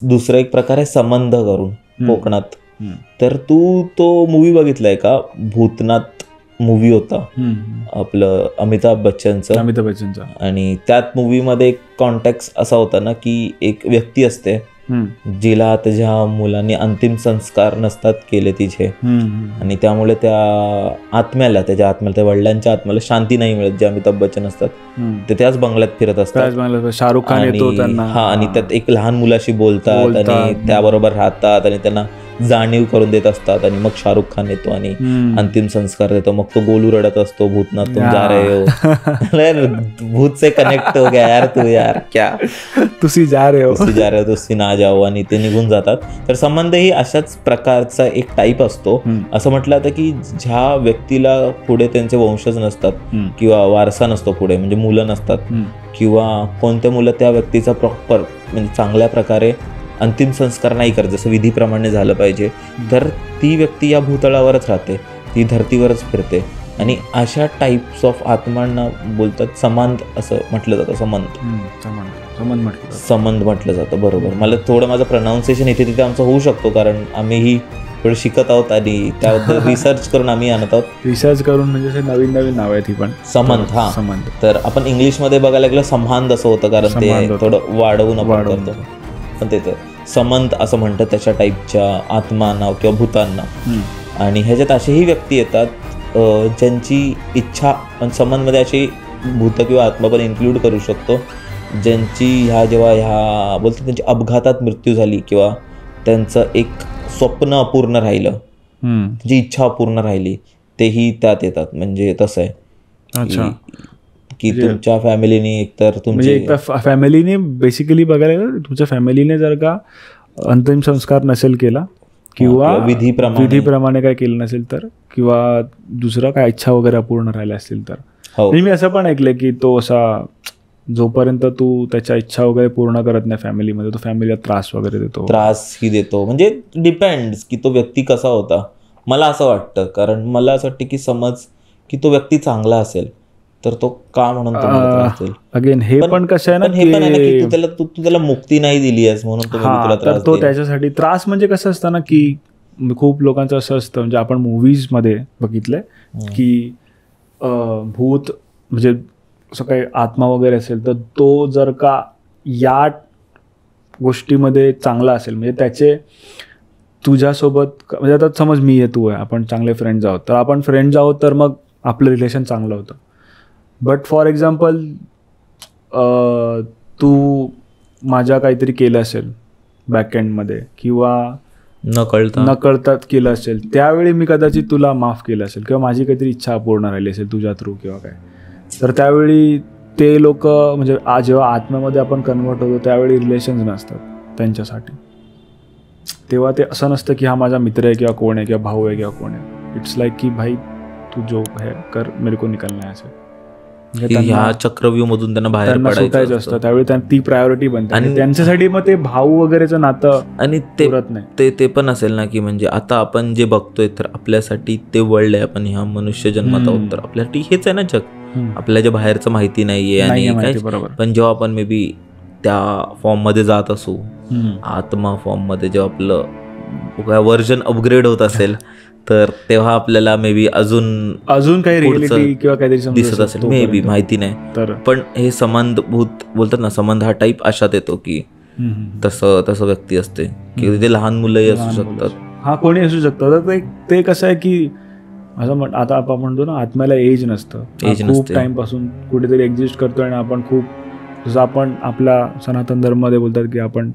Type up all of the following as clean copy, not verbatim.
दुसरा एक प्रकार आहे संबंध करून कोकणात. तर तू तो मूवी बघितलाय का, भूतनाथ मूवी होता आपलं अमिताभ बच्चनचा. आणि त्यात मूवीमध्ये एक कॉन्टेक्स्ट असा होता ना की एक व्यक्ती असते जिला त्याच्या मुलांनी अंतिम संस्कार नसतात केले तिचे, आणि त्यामुळे त्याच्या आत्म्याला वडिलांच्या आत्म्याला शांती नाही मिळत. जे अमिताभ बच्चन असतात ते त्याच बंगल्यात फिरत असतात, शाहरुख खान येतो त्यांना, आणि त्यात एक लहान मुलाशी बोलतात आणि त्याबरोबर राहतात आणि त्यांना जाणीव करून देत असतात. आणि मग शाहरुख खान येतो आणि अंतिम संस्कार देतो. मग तो गोलू रडत असतो, भूतनाथ तुम जा रहे हो, भूत से कनेक्ट हो गया यार तू, यार क्या तुसी जा रहे हो तुसी ना जाओ, आणि ते निघून जातात. तर संबंध ही अशाच प्रकारचा एक टाईप असतो. असं म्हटलं जातं की ज्या व्यक्तीला पुढे त्यांचे वंशज नसतात किंवा वारसा नसतो पुढे, म्हणजे मुलं नसतात, किंवा कोणते मुलं त्या व्यक्तीचा प्रॉपर म्हणजे चांगल्या प्रकारे अंतिम संस्कार नाही करत जसं विधीप्रमाणे झालं पाहिजे, तर ती व्यक्ती या भूतळावरच राहते, ती धर्तीवरच फिरते. आणि अशा टाईप्स ऑफ आत्मांना बोलतात संबंध असं म्हटलं जातं. संबंध म्हटलं जातं, बरोबर. मला थोडं माझं प्रोनाऊन्सिएशन इथे तिथे आमचं होऊ शकतो, कारण आम्हीही थोडं शिकत आहोत आणि त्याबद्दल रिसर्च करून आम्ही आणत आहोत. रिसर्च करून म्हणजे नवीन नवीन नाव आहेत ही पण. संबंध तर आपण इंग्लिशमध्ये बघायला गेलं संबंध असं होतं, कारण ते थोडं वाढवून आपण करतो, पण ते संबंध असं म्हणतात त्याच्या टाईपच्या आत्मांना किंवा भूतांना. आणि ह्याच्यात असेही व्यक्ती येतात ज्यांची इच्छा, पण संबंधमध्ये अशी भूत किंवा आत्मा पण इन्क्लूड करू शकतो, ज्यांची जेव्हा बोलतात त्यांची अपघातात मृत्यू झाली किंवा त्यांचं एक स्वप्न अपूर्ण राहिलं, जी इच्छा अपूर्ण राहिली, तेही त्यात येतात. म्हणजे तसं आहे की तुमच्या फॅमिलीने एकतर तुमच्या फॅमिलीने बेसिकली बघायला तुमच्या फॅमिलीने जर का अंतिम संस्कार नसेल केला किंवा विधीप्रमाणे काय केलं नसेल तर, किंवा दुसरं काय इच्छा वगैरे अपूर्ण राहिल्या असतील तर. मी असं पण ऐकलंय की तो असा जोपर्यंत तू त्याच्या इच्छा वगैरे पूर्ण करत नाही फॅमिलीमध्ये, तो फॅमिलीला त्रास वगैरे देतो, त्रासही देतो. म्हणजे डिपेंड्स की तो व्यक्ती कसा होता. मला असं वाटतं, कारण मला असं वाटतं की समज की तो व्यक्ती चांगला असेल तर तो का म्हणून अगेन हे पण कसं आहे ना, हे पण आहे की तू त्याला मुक्ती नाही दिली आहेस म्हणून तर तो त्याच्यासाठी त्रास. म्हणजे कसं असतं ना की खूप लोकांचं असं असतं, म्हणजे आपण मूवीज मध्ये बघितलंय की भूत म्हणजे असं काही आत्मा वगैरे असेल तर तो जर का या गोष्टीमध्ये चांगला असेल, म्हणजे त्याचे तुझ्यासोबत, म्हणजे आता समज मी आहे तू आहे, आपण चांगले फ्रेंड्स आहोत, तर आपण फ्रेंड्स आहोत तर मग आपलं रिलेशन चांगलं होतं. बट फॉर एक्झाम्पल तू माझ्या काहीतरी केलं असेल बॅकएंडमध्ये किंवा नकळतात केलं असेल, त्यावेळी मी कदाचित तुला माफ केलं असेल किंवा माझी काहीतरी इच्छा अपूर्ण राहिली असेल तुझ्या थ्रू किंवा काय, तर त्यावेळी ते लोक म्हणजे जेव्हा आत्म्यामध्ये आपण कन्वर्ट होतो त्यावेळी रिलेशन्स नसतात त्यांच्यासाठी. तेव्हा ते असं नसतं की हा माझा मित्र आहे किंवा कोण आहे किंवा भाऊ आहे किंवा कोण आहे. इट्स लाईक की भाई तू जो है कर, मेरे को निकलना है असं. ह्या चक्रव्यूह मधून त्यांना बाहेर पडायचं असतं, त्यावेळी ती प्रायोरिटी बनते आणि त्यांच्यासाठी मग ते भाऊ वगैरेचं नातं आणि ते पण असेल ना की म्हणजे आता आपण जे बघतोय तर आपल्यासाठी ते वर्ल्ड आहे, आपण ह्या मनुष्य जन्मात आहोत तर आपल्यासाठी हेच आहे ना जग. आपल्या जे बाहेरचं माहिती नाहीये आणि काय, पण जेव्हा आपण मे बी त्या फॉर्म मध्ये जात असू, आत्मा फॉर्म मध्ये जेव्हा आपलं व्हर्जन अपग्रेड होत असेल तर तेव्हा आपल्याला मे बी अजून काही रिअलिटी किंवा काहीतरी दिसत असेल, मे बी माहिती नाही. पण हे संबंध भूत बोलतात ना, संबंध हा टाईप अशात येतो की तसं व्यक्ती असते की ते लहान मुलंही असू शकतात, हा कोणी असू शकतं. तर ते कसं आहे की असं आता आपण म्हणतो ना आत्म्याला एज नसतं, खूप टाइम पासून कुठेतरी एक्झिस्ट करतोय आणि आपण खूप, जसं आपण आपल्या सनातन धर्मामध्ये बोलतात की आपण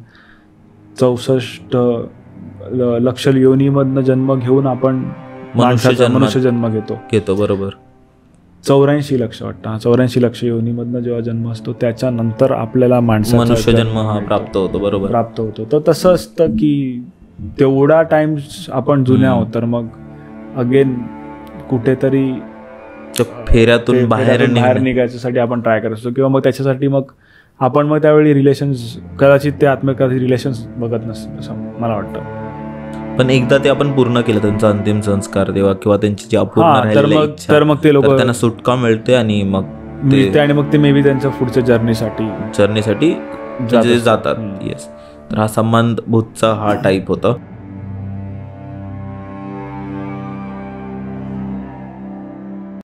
64 लक्ष योनीमधनं जन्म घेऊन आपण मनुष्य जन्म घेतो. बरोबर. 84 लक्ष वाटतं, 84 लक्ष योनीमधनं जेव्हा जन्म असतो त्याच्यानंतर आपल्याला मनुष्य जन्म हा प्राप्त होतो. तर तसं असतं की तेवढा टाइम्स आपण जुन्या आहोत, तर मग अगेन कुठेतरी फेऱ्यातून बाहेर निघायच्यासाठी आपण ट्राय करत असतो, किंवा मग त्याच्यासाठी मग आपण मग त्यावेळी रिलेशन्स कदाचित ते आत्मकाधी रिलेशन्स बघत नसतं असं मला वाटतं. पण एकदा ते आपण पूर्ण केलं त्यांचा अंतिम संस्कार तेव्हा किंवा त्यांची जी अपूर्ण राहिलेली इच्छा, तर मग ते लोक त्यांना सुटका मिळते आणि मग ते मे बी त्यांच्या पुढच्या जर्नीसाठी जातात. येस. तर हा संबंध भूतचा हा टाईप होतं.